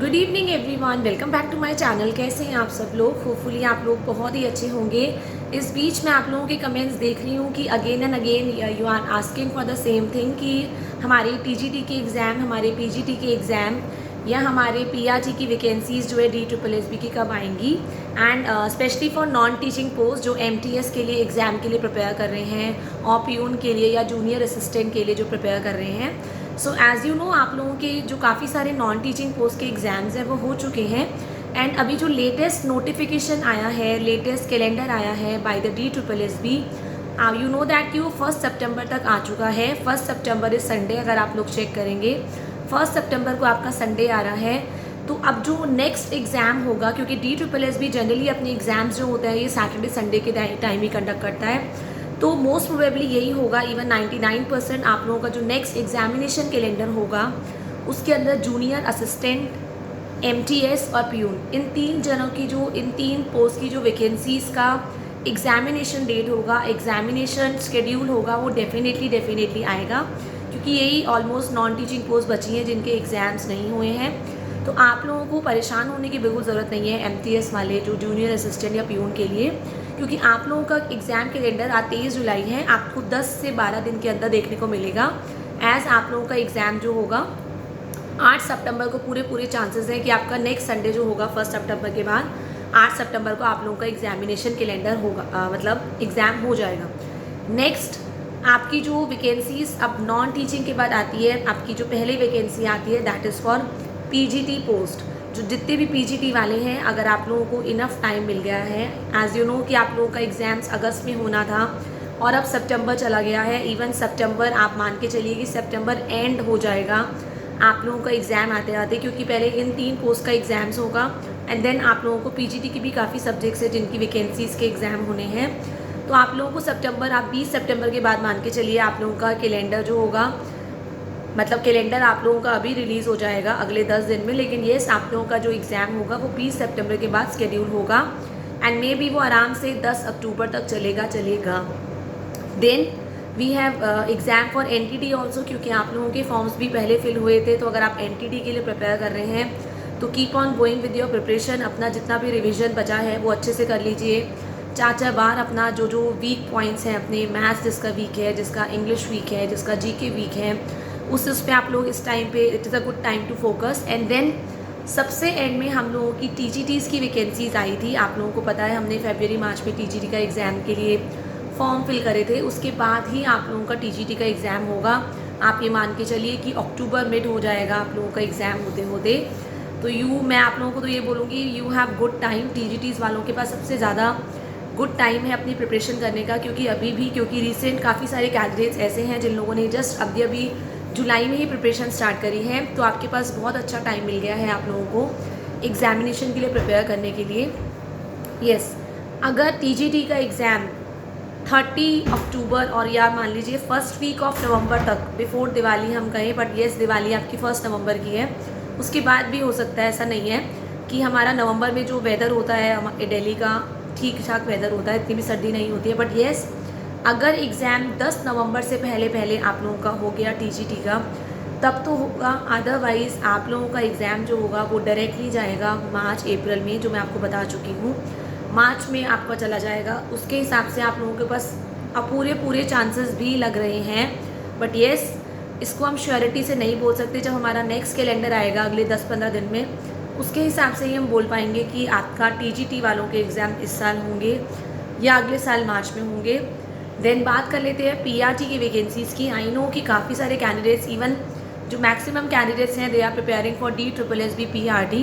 Good evening everyone, welcome back to my channel. कैसे हैं आप सब लोग? होपफुली आप लोग बहुत ही अच्छे होंगे। इस बीच मैं आप लोगों के कमेंट्स देख रही हूँ कि again and again you are asking for the same thing कि हमारे टीजीटी के एग्ज़ाम, हमारे पीजीटी के एग्ज़ाम या हमारे पीआरटी की वैकेंसीज़ जो है DSSB की कब आएंगी। And specially for non teaching post जो MTS के लिए एग्ज़ाम के लिए प्रिपेयर कर रहे हैं और प्यून के लिए या जूनियर असिस्टेंट के लिए जो प्रिपेयर कर रहे हैं। सो एज़ यू नो, आप लोगों के जो काफ़ी सारे नॉन टीचिंग पोस्ट के एग्ज़ाम्स हैं वो हो चुके हैं। एंड अभी जो लेटेस्ट नोटिफिकेशन आया है, लेटेस्ट कैलेंडर आया है by the DSSB, you know that कि वो 1 सितंबर तक आ चुका है। 1 सितंबर इज संडे, अगर आप लोग चेक करेंगे 1 सितंबर को आपका संडे आ रहा है। तो अब जो नेक्स्ट एग्ज़ाम होगा, क्योंकि DSSB जनरली अपने एग्ज़ाम्स जो होते हैं ये सैटरडे संडे के टाइम ही कंडक्ट करता है, तो मोस्ट प्रोबेबली यही होगा। इवन 99% आप लोगों का जो नेक्स्ट एग्जामिनेशन कैलेंडर होगा उसके अंदर जूनियर असिस्टेंट, MTS और प्यून, इन तीन पोस्ट की जो वैकेंसीज़ का एग्जामिनेशन डेट होगा, एग्जामिनेशन शेड्यूल होगा, वो डेफिनेटली आएगा। क्योंकि यही ऑलमोस्ट नॉन टीचिंग पोस्ट बची हैं जिनके एग्ज़ाम्स नहीं हुए हैं। तो आप लोगों को परेशान होने की बिल्कुल ज़रूरत नहीं है MTS वाले जो जूनियर असिस्टेंट या प्यून के लिए, क्योंकि आप लोगों का एग्ज़ाम कैलेंडर आज 23 जुलाई है, आपको 10 से 12 दिन के अंदर देखने को मिलेगा। एज़ आप लोगों का एग्ज़ाम जो होगा 8 सितंबर को पूरे चांसेस हैं कि आपका नेक्स्ट संडे जो होगा 1 सितंबर के बाद 8 सितंबर को आप लोगों का एग्जामिनेशन कैलेंडर होगा, मतलब एग्ज़ाम हो जाएगा। नेक्स्ट आपकी जो वैकेंसीज अब नॉन टीचिंग के बाद आती है, आपकी जो पहली वैकेंसी आती है that is for PGT post. जो जितने भी PGT वाले हैं, अगर आप लोगों को इनफ टाइम मिल गया है, एज़ यू नो कि आप लोगों का एग्ज़ाम्स अगस्त में होना था और अब सितंबर चला गया है। इवन सितंबर आप मान के चलिए कि सितंबर एंड हो जाएगा आप लोगों का एग्ज़ाम आते आते, क्योंकि पहले इन 3 पोस्ट का एग्ज़ाम्स होगा एंड देन आप लोगों को PGT की भी काफ़ी सब्जेक्ट्स है जिनकी वैकेंसीज़ के एग्ज़ाम होने हैं। तो आप लोगों को सितंबर, आप 20 सितंबर के बाद मान के चलिए आप लोगों का कैलेंडर जो होगा, मतलब कैलेंडर आप लोगों का अभी रिलीज़ हो जाएगा अगले 10 दिन में। लेकिन येस, आप लोगों का जो एग्ज़ाम होगा वो 20 सितंबर के बाद शेड्यूल होगा एंड मे बी वो आराम से 10 अक्टूबर तक चलेगा। Then we have exam for NTT also, क्योंकि आप लोगों के फॉर्म्स भी पहले फिल हुए थे। तो अगर आप NTT के लिए प्रिपेयर कर रहे हैं तो keep on going with your preparation. अपना जितना भी रिविज़न बचा है वो अच्छे से कर लीजिए। 4 बार अपना जो वीक पॉइंट्स हैं, अपने मैथ्स जिसका वीक है, जिसका इंग्लिश वीक है, जिसका GK वीक है, उस पे आप लोग इस टाइम पे it is a good time to focus. And then सबसे एंड में हम लोगों की TGTs की वैकेंसीज आई थी। आप लोगों को पता है हमने फरवरी मार्च में TGT का एग्ज़ाम के लिए फॉर्म फिल करे थे, उसके बाद ही आप लोगों का TGT का एग्ज़ाम होगा। आप ये मान के चलिए कि अक्टूबर मिड हो जाएगा आप लोगों का एग्ज़ाम होते होते। तो मैं आप लोगों को तो ये बोलूँगी you have good time. TGTs वालों के पास सबसे ज़्यादा गुड टाइम है अपनी प्रिपरेशन करने का, क्योंकि रिसेंट काफ़ी सारे कैंडिडेट्स ऐसे हैं जिन लोगों ने जस्ट अभी जुलाई में ही प्रिपरेशन स्टार्ट करी है। तो आपके पास बहुत अच्छा टाइम मिल गया है आप लोगों को एग्जामिनेशन के लिए प्रिपेयर करने के लिए। यस, अगर TGT का एग्ज़ाम 30 अक्टूबर और या मान लीजिए फर्स्ट वीक ऑफ नवंबर तक, बिफोर दिवाली हम कहें, बट येस दिवाली आपकी 1 नवंबर की है, उसके बाद भी हो सकता है। ऐसा नहीं है कि हमारा नवंबर में जो वेदर होता है दिल्ली का ठीक ठाक वेदर होता है, इतनी भी सर्दी नहीं होती है। बट येस, अगर एग्ज़ाम 10 नवंबर से पहले आप लोगों का हो गया TGT का, तब तो होगा। अदरवाइज़ आप लोगों का एग्ज़ाम जो होगा वो डायरेक्टली जाएगा मार्च अप्रैल में, जो मैं आपको बता चुकी हूँ। मार्च में आपका चला जाएगा। उसके हिसाब से आप लोगों के पास अब पूरे चांसेस भी लग रहे हैं। बट येस, इसको हम श्योरिटी से नहीं बोल सकते। जब हमारा नेक्स्ट कैलेंडर आएगा अगले 10-15 दिन में, उसके हिसाब से ही हम बोल पाएंगे कि आपका TGT वालों के एग्ज़ाम इस साल होंगे या अगले साल मार्च में होंगे। देन बात कर लेते हैं PRT की वैकेंसीज़ की। आई नो कि काफ़ी सारे कैंडिडेट्स, इवन जो मैक्सिमम कैंडिडेट्स हैं, they are preparing for DSSB PRT।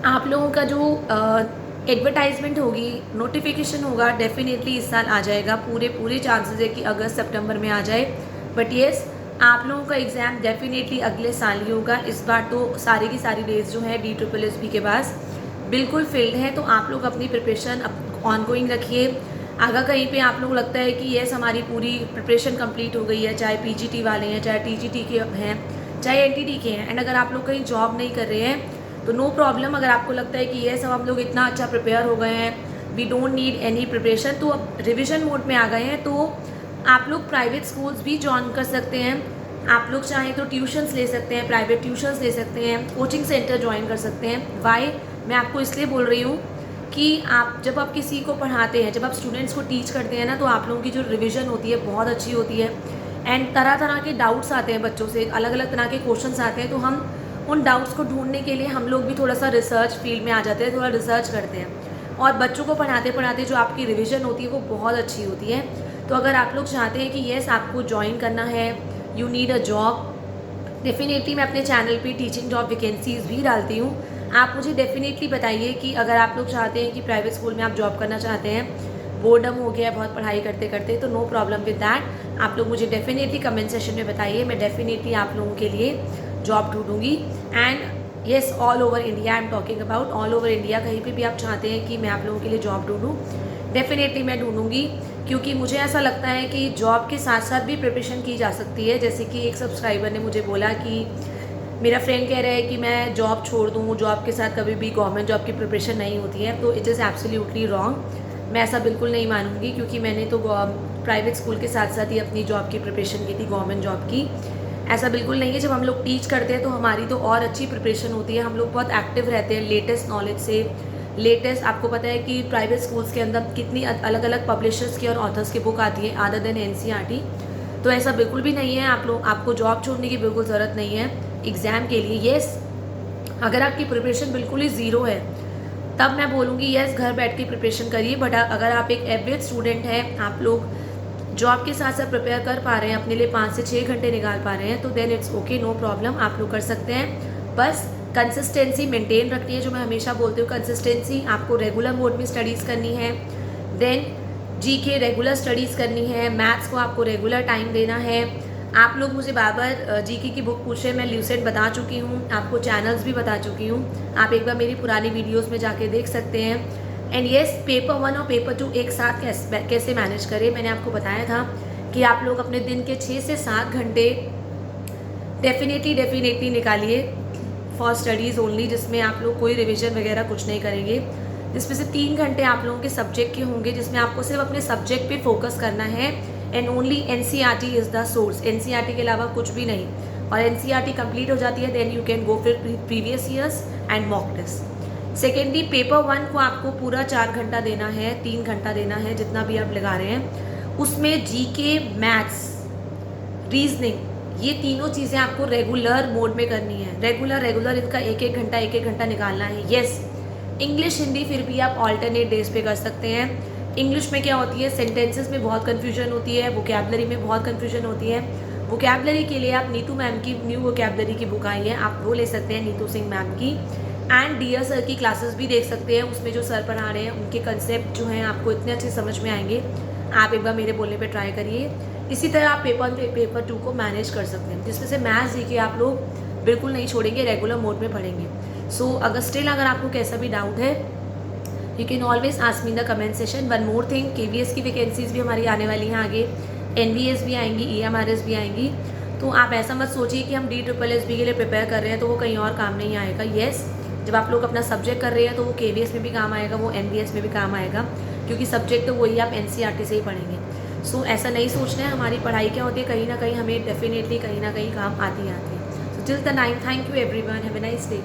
आप लोगों का जो एडवर्टाइजमेंट होगी, नोटिफिकेशन होगा, डेफिनेटली इस साल आ जाएगा। पूरे चांसेस है कि अगस्त सितंबर में आ जाए। बट येस, आप लोगों का एग्ज़ाम डेफिनेटली अगले साल ही होगा। इस बार तो सारी की सारी डेज जो है DSSB के पास बिल्कुल फिल्ड है। तो आप लोग अपनी प्रिपरेशन ऑनगोइंग रखिए। अगर कहीं पे आप लोग लगता है कि येस हमारी पूरी प्रिपरेशन कंप्लीट हो गई है, चाहे PGT वाले हैं, चाहे TGT के हैं, चाहे NTT के हैं, एंड अगर आप लोग कहीं जॉब नहीं कर रहे हैं तो नो प्रॉब्लम। अगर आपको लगता है कि येस हम लोग इतना अच्छा प्रिपेयर हो गए हैं, we don't need any preparation, तो अब रिविजन मोड में आ गए हैं, तो आप लोग प्राइवेट स्कूल्स भी ज्वाइन कर सकते हैं। आप लोग चाहें तो ट्यूशन्स ले सकते हैं, प्राइवेट ट्यूशन्स ले सकते हैं, कोचिंग सेंटर ज्वाइन कर सकते हैं। वाई मैं आपको इसलिए बोल रही हूँ कि जब आप किसी को पढ़ाते हैं, जब आप स्टूडेंट्स को टीच करते हैं ना, तो आप लोगों की जो रिविज़न होती है बहुत अच्छी होती है। एंड तरह तरह के डाउट्स आते हैं बच्चों से, अलग अलग तरह के क्वेश्चंस आते हैं, तो हम उन डाउट्स को ढूंढने के लिए हम लोग भी थोड़ा सा रिसर्च फील्ड में आ जाते हैं, थोड़ा रिसर्च करते हैं। और बच्चों को पढ़ाते पढ़ाते जो आपकी रिविज़न होती है वो बहुत अच्छी होती है। तो अगर आप लोग चाहते हैं कि येस आपको ज्वाइन करना है, you need a job, definitely मैं अपने चैनल पे टीचिंग जॉब वैकेंसीज़ भी डालती हूँ। आप मुझे डेफिनेटली बताइए कि अगर आप लोग चाहते हैं कि प्राइवेट स्कूल में आप जॉब करना चाहते हैं, बोर्डम हो गया है बहुत पढ़ाई करते करते, तो नो प्रॉब्लम विद दैट। आप लोग मुझे डेफिनेटली कमेंट सेशन में बताइए, मैं डेफिनेटली आप लोगों के लिए जॉब ढूंढूंगी। And yes, all over India I am talking about, all over India कहीं पे भी आप चाहते हैं कि मैं आप लोगों के लिए जॉब ढूंढूँ, डेफिनेटली मैं ढूंढूंगी। क्योंकि मुझे ऐसा लगता है कि जॉब के साथ साथ भी प्रिपरेशन की जा सकती है। जैसे कि एक सब्सक्राइबर ने मुझे बोला कि मेरा फ्रेंड कह रहा है कि मैं जॉब छोड़ दूँ, जॉब के साथ कभी भी गवर्नमेंट जॉब की प्रिपरेशन नहीं होती है, तो इट इज़ एब्सोल्युटली रॉन्ग। मैं ऐसा बिल्कुल नहीं मानूंगी, क्योंकि मैंने तो प्राइवेट स्कूल के साथ साथ ही अपनी जॉब की प्रिपरेशन की थी, गवर्नमेंट जॉब की। ऐसा बिल्कुल नहीं है। जब हम लोग टीच करते हैं तो हमारी तो और अच्छी प्रिपरेशन होती है, हम लोग बहुत एक्टिव रहते हैं लेटेस्ट नॉलेज से। लेटेस्ट आपको पता है कि प्राइवेट स्कूल्स के अंदर कितनी अलग अलग पब्लिशर्स की और ऑथर्स की बुक आती है अदर देन एनसीईआरटी। तो ऐसा बिल्कुल भी नहीं है। आपको जॉब छोड़ने की बिल्कुल ज़रूरत नहीं है एग्ज़ाम के लिए। येस, अगर आपकी प्रिपरेशन बिल्कुल ही ज़ीरो है तब मैं बोलूँगी येस घर बैठ के प्रिपरेशन करिए। बट अगर आप एक एवरेज स्टूडेंट हैं, आप लोग जॉब के साथ साथ प्रिपेयर कर पा रहे हैं, अपने लिए 5 से 6 घंटे निकाल पा रहे हैं, तो then it's okay, no problem, आप लोग कर सकते हैं। बस कंसिस्टेंसी मेंटेन रखनी है, जो मैं हमेशा बोलती हूँ, कंसिस्टेंसी। आपको रेगुलर मोड में स्टडीज़ करनी है, देन जीके रेगुलर स्टडीज़ करनी है, मैथ्स को आपको रेगुलर टाइम देना है। आप लोग मुझे बार बार जीके की बुक पूछे, मैं ल्यूसेंट बता चुकी हूँ, आपको चैनल्स भी बता चुकी हूँ, आप एक बार मेरी पुरानी वीडियोस में जाके देख सकते हैं। एंड येस, पेपर 1 और पेपर 2 एक साथ कैसे मैनेज करें, मैंने आपको बताया था कि आप लोग अपने दिन के 6 से 7 घंटे डेफिनेटली निकालिए फॉर स्टडीज़ ओनली, जिसमें आप लोग कोई रिविज़न वगैरह कुछ नहीं करेंगे। जिसमें से 3 घंटे आप लोगों के सब्जेक्ट के होंगे, जिसमें आपको सिर्फ अपने सब्जेक्ट पे फोकस करना है। And only NCERT is the source, NCERT के अलावा कुछ भी नहीं। और एनसीईआरटी कंप्लीट हो जाती है, देन यू कैन गो फिर previous years and mock test. Secondly, paper 1 को आपको पूरा 4 घंटा देना है, 3 घंटा देना है, जितना भी आप लगा रहे हैं। उसमें जीके, मैथ्स, रीजनिंग, ये तीनों चीज़ें आपको रेगुलर मोड में करनी है। रेगुलर इनका एक एक घंटा निकालना है। येस, इंग्लिश हिंदी फिर भी आप ऑल्टरनेट डेज पे कर सकते हैं। इंग्लिश में क्या होती है, सेंटेंसेस में बहुत कन्फ्यूजन होती है, वोकैबलरी में बहुत कन्फ्यूजन होती है। वोकैबलरी के लिए आप नीतू मैम की न्यू वोकैबलरी की बुक आई है, आप वो ले सकते हैं, नीतू सिंह मैम की। एंड डियर सर की क्लासेस भी देख सकते हैं, उसमें जो सर पढ़ा रहे हैं उनके कंसेप्ट जो हैं आपको इतने अच्छे समझ में आएंगे। आप एक बार मेरे बोलने पे ट्राई करिए। इसी तरह आप पेपर 2 को मैनेज कर सकते हैं, जिसमें से मैथ्स जीके आप लोग बिल्कुल नहीं छोड़ेंगे, रेगुलर मोड में पढ़ेंगे। सो अगर आपको कैसा भी डाउट है, you can always ask me in the comment session. One more thing, KVS की वैकेंसीज भी हमारी आने वाली हैं आगे, एनवीएस भी आएंगी, ईएमआरएस भी आएंगी। तो आप ऐसा मत सोचिए कि हम DSSB के लिए प्रिपेयर कर रहे हैं तो वो कहीं और काम नहीं आएगा। येस, जब आप लोग अपना सब्जेक्ट कर रहे हैं तो वो केवीएस में भी काम आएगा, वो एनवीएस में भी काम आएगा, क्योंकि सब्जेक्ट तो वही आप एनसीईआरटी से ही पढ़ेंगे। सो ऐसा नहीं सोचना है, हमारी पढ़ाई क्या होती है, कहीं ना कहीं हमें डेफिनेटली कहीं ना कहीं काम आती है। So till the time, thank you everyone, have a nice day.